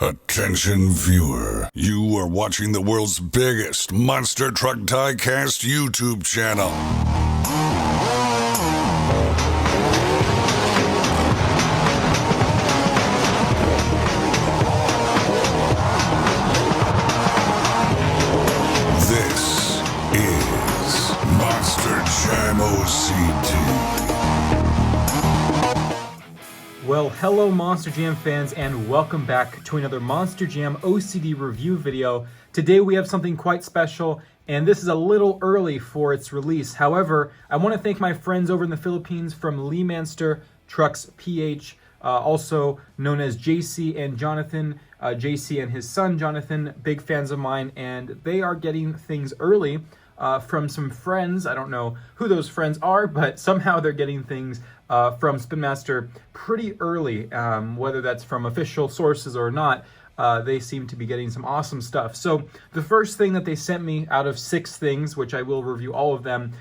Attention viewer, you are watching the world's biggest monster truck diecast YouTube channel. This is Monster Jam OCD. Well, hello Monster Jam fans, and welcome back to another Monster Jam OCD review video. Today we have something quite special, and this is a little early for its release. However, I want to thank my friends over in the Philippines from Leemanster Trucks PH, also known as JC and Jonathan. JC and his son Jonathan, big fans of mine, and they are getting things early from some friends. I don't know who those friends are, but somehow they're getting things from Spin Master pretty early, whether that's from official sources or not. They seem to be getting some awesome stuff. So the first thing that they sent me out of 6 things, which I will review all of them,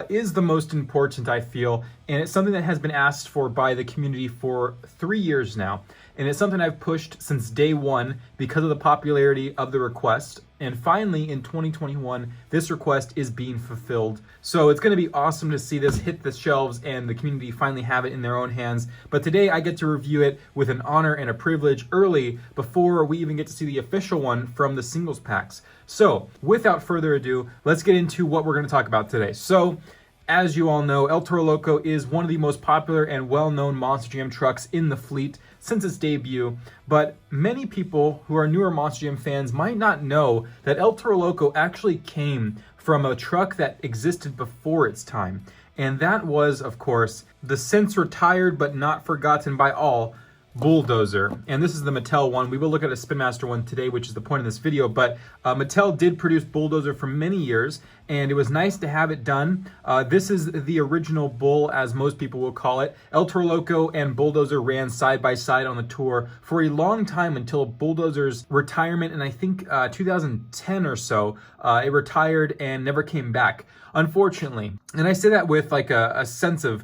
is the most important, I feel, and it's something that has been asked for by the community for 3 years now. And it's something I've pushed since day one because of the popularity of the request. And finally, in 2021, this request is being fulfilled. So it's going to be awesome to see this hit the shelves and the community finally have it in their own hands. But today I get to review it with an honor and a privilege early before we even get to see the official one from the singles packs. So without further ado, let's get into what we're going to talk about today. So as you all know, El Toro Loco is one of the most popular and well-known Monster Jam trucks in the fleet since its debut, but many people who are newer Monster Jam fans might not know that El Toro Loco actually came from a truck that existed before its time, and that was, of course, the since retired but not forgotten by all, Bulldozer. And this is the Mattel one. We will look at a Spin Master one today, which is the point of this video, but Mattel did produce Bulldozer for many years, and it was nice to have it done. This is the original Bull, as most people will call it. El Toro Loco and Bulldozer ran side by side on the tour for a long time until Bulldozer's retirement in, I think, 2010 or so. It retired and never came back, unfortunately. And I say that with like a sense of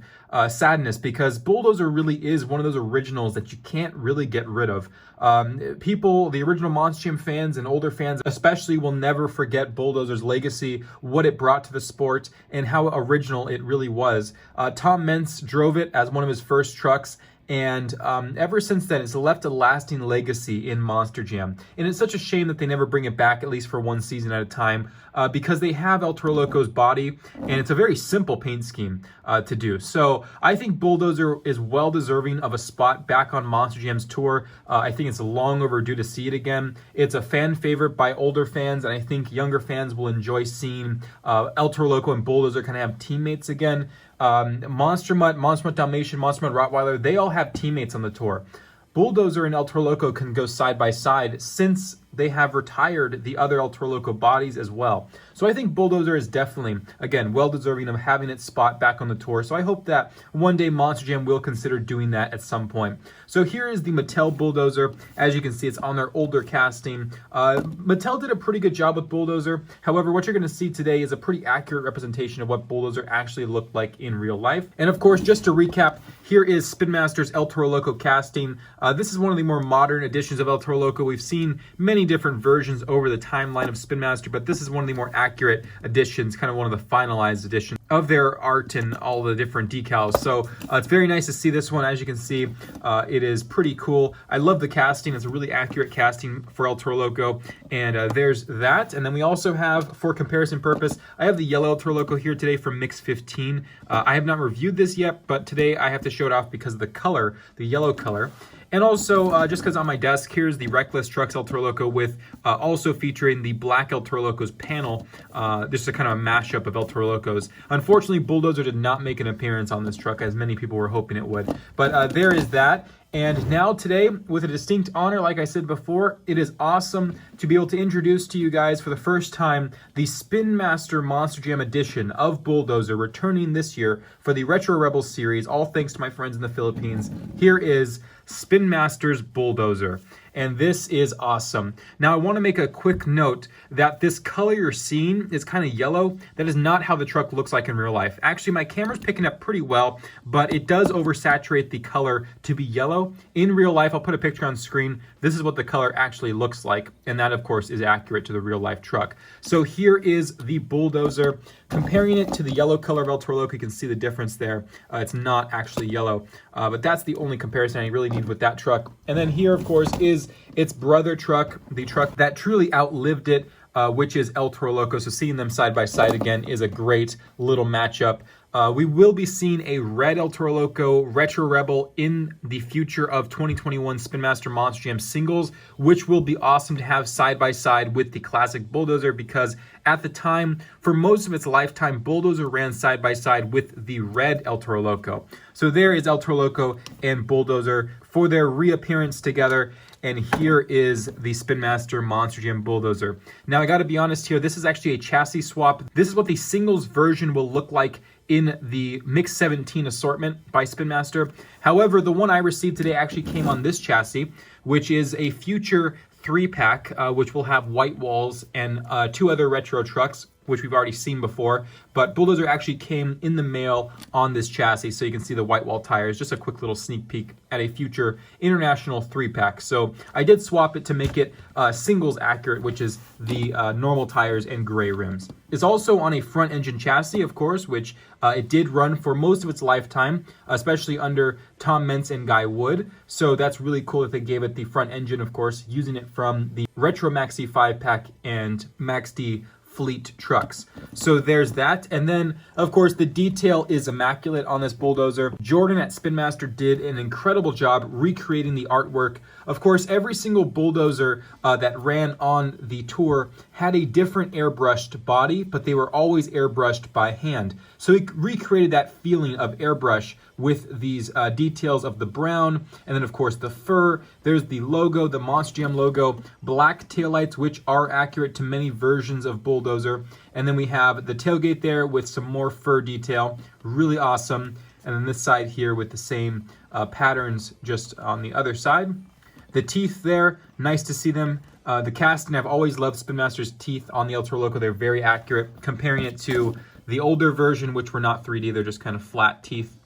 sadness, because Bulldozer really is one of those originals that you can't really get rid of. People, the original Monster Jam fans and older fans especially, will never forget Bulldozer's legacy, what it brought to the sport, and how original it really was. Tom Meents drove it as one of his first trucks, and ever since then, it's left a lasting legacy in Monster Jam. And it's such a shame that they never bring it back, at least for one season at a time, because they have El Toro Loco's body, and it's a very simple paint scheme to do. So I think Bulldozer is well deserving of a spot back on Monster Jam's tour. I think it's long overdue to see it again. It's a fan favorite by older fans, and I think younger fans will enjoy seeing El Toro Loco and Bulldozer kind of have teammates again. Monster Mutt, Dalmatian, Monster Mutt Rottweiler, they all have teammates on the tour. Bulldozer and El Toro Loco can go side by side since they have retired the other El Toro Loco bodies as well. So I think Bulldozer is definitely, again, well deserving of having its spot back on the tour. So I hope that one day Monster Jam will consider doing that at some point. So here is the Mattel Bulldozer. As you can see, it's on their older casting. Mattel did a pretty good job with Bulldozer. However, what you're going to see today is a pretty accurate representation of what Bulldozer actually looked like in real life. And of course, just to recap, here is Spin Master's El Toro Loco casting. This is one of the more modern editions of El Toro Loco. We've seen many different versions over the timeline of Spin Master, but this is one of the more accurate editions, kind of one of the finalized editions of their art and all the different decals. So it's very nice to see this one. As you can see, it is pretty cool. I love the casting. It's a really accurate casting for El Toro Loco, and there's that. And then we also have, for comparison purpose, I have the yellow El Toro Loco here today from Mix 15. I have not reviewed this yet, but today I have to show it off because of the color, the yellow color. And also, just because on my desk, here's the Reckless Trucks El Toro Loco with also featuring the black El Toro Locos panel, just a kind of a mashup of El Toro Locos. Unfortunately, Bulldozer did not make an appearance on this truck, as many people were hoping it would. But there is that. And now today, with a distinct honor, like I said before, it is awesome to be able to introduce to you guys for the first time the Spin Master Monster Jam edition of Bulldozer, returning this year for the Retro Rebels series, all thanks to my friends in the Philippines. Here is Spin Master's Bulldozer. and this is awesome. Now I want to make a quick note that this color you're seeing is kind of yellow. That is not how the truck looks like in real life. Actually, my camera's picking up pretty well, but it does oversaturate the color to be yellow. In real life, I'll put a picture on screen. This is what the color actually looks like, and that of course is accurate to the real life truck. So here is the Bulldozer. Comparing it to the yellow color of El Toro Loco, you can see the difference there. It's not actually yellow, but that's the only comparison I really need with that truck. And then here, of course, is its brother truck, the truck that truly outlived it, which is El Toro Loco. So seeing them side by side again is a great little matchup. We will be seeing a red El Toro Loco Retro Rebel in the future of 2021 Spin Master Monster Jam singles, which will be awesome to have side by side with the classic Bulldozer, because at the time, for most of its lifetime, Bulldozer ran side by side with the red El Toro Loco. So there is El Toro Loco and Bulldozer for their reappearance together. And here is the Spin Master Monster Jam Bulldozer. Now I gotta be honest here, this is actually a chassis swap. This is what the singles version will look like in the Mix 17 assortment by Spin Master. However, the one I received today actually came on this chassis, which is a future 3-pack, which will have white walls and 2 other retro trucks, which we've already seen before. But Bulldozer actually came in the mail on this chassis, so you can see the white wall tires. Just a quick little sneak peek at a future international 3-pack. So I did swap it to make it singles accurate, which is the normal tires and gray rims. It's also on a front engine chassis, of course, which it did run for most of its lifetime, especially under Tom Mentz and Guy Wood. So that's really cool that they gave it the front engine, of course, using it from the Retro Maxi 5-pack and Max D Fleet trucks. So there's that. And then, of course, the detail is immaculate on this Bulldozer. Jordan at Spin Master did an incredible job recreating the artwork. Of course, every single Bulldozer that ran on the tour had a different airbrushed body, but they were always airbrushed by hand. So he recreated that feeling of airbrush with these details of the brown, and then of course the fur. There's the logo, the Monster Jam logo, black taillights, which are accurate to many versions of Bulldozer. And then we have the tailgate there with some more fur detail, really awesome. And then this side here with the same patterns just on the other side. The teeth there, nice to see them. The casting, I've always loved Spin Master's teeth on the El Toro Loco. They're very accurate. Comparing it to the older version, which were not 3D, they're just kind of flat teeth.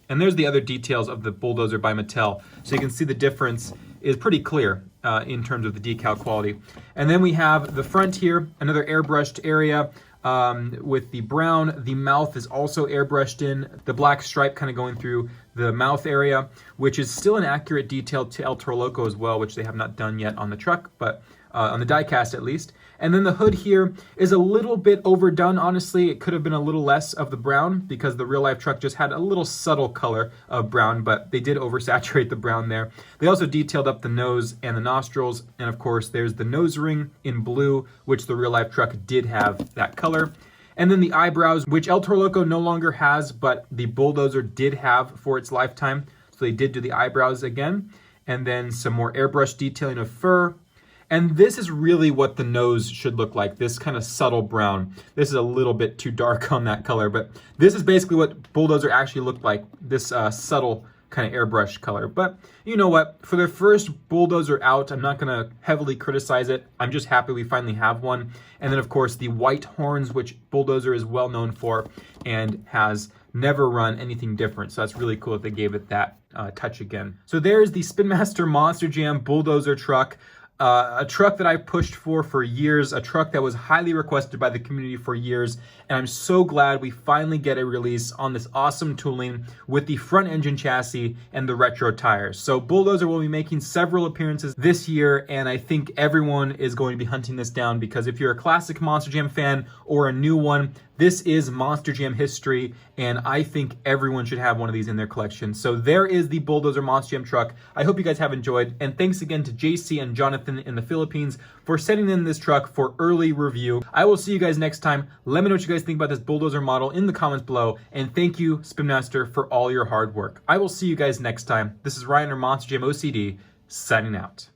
And there's the other details of the Bulldozer by Mattel. So you can see the difference is pretty clear in terms of the decal quality. And then we have the front here, another airbrushed area with the brown. The mouth is also airbrushed in. The black stripe kind of going through the mouth area, which is still an accurate detail to El Toro Loco as well, which they have not done yet on the truck, but on the diecast at least. And then the hood here is a little bit overdone, honestly. It could have been a little less of the brown because the real life truck just had a little subtle color of brown, but they did oversaturate the brown there. They also detailed up the nose and the nostrils, and of course there's the nose ring in blue, which the real life truck did have that color. And then the eyebrows, which El Toro Loco no longer has, but the Bulldozer did have for its lifetime. So they did do the eyebrows again. And then some more airbrush detailing of fur. And this is really what the nose should look like, this kind of subtle brown. This is a little bit too dark on that color, but this is basically what Bulldozer actually looked like, this subtle kind of airbrush color. But you know what? For their first Bulldozer out, I'm not going to heavily criticize it. I'm just happy we finally have one. And then, of course, the white horns, which Bulldozer is well known for and has never run anything different. So that's really cool that they gave it that touch again. So there's the Spin Master Monster Jam Bulldozer truck. A truck that I pushed for years, a truck that was highly requested by the community for years, and I'm so glad we finally get a release on this awesome tooling with the front engine chassis and the retro tires. So Bulldozer will be making several appearances this year, and I think everyone is going to be hunting this down because if you're a classic Monster Jam fan or a new one, this is Monster Jam history, and I think everyone should have one of these in their collection. So there is the Bulldozer Monster Jam truck. I hope you guys have enjoyed, and thanks again to JC and Jonathan in the Philippines for sending in this truck for early review. I will see you guys next time. Let me know what you guys think about this Bulldozer model in the comments below, and thank you, Spin Master, for all your hard work. I will see you guys next time. This is Ryan or Monster Jam OCD, signing out.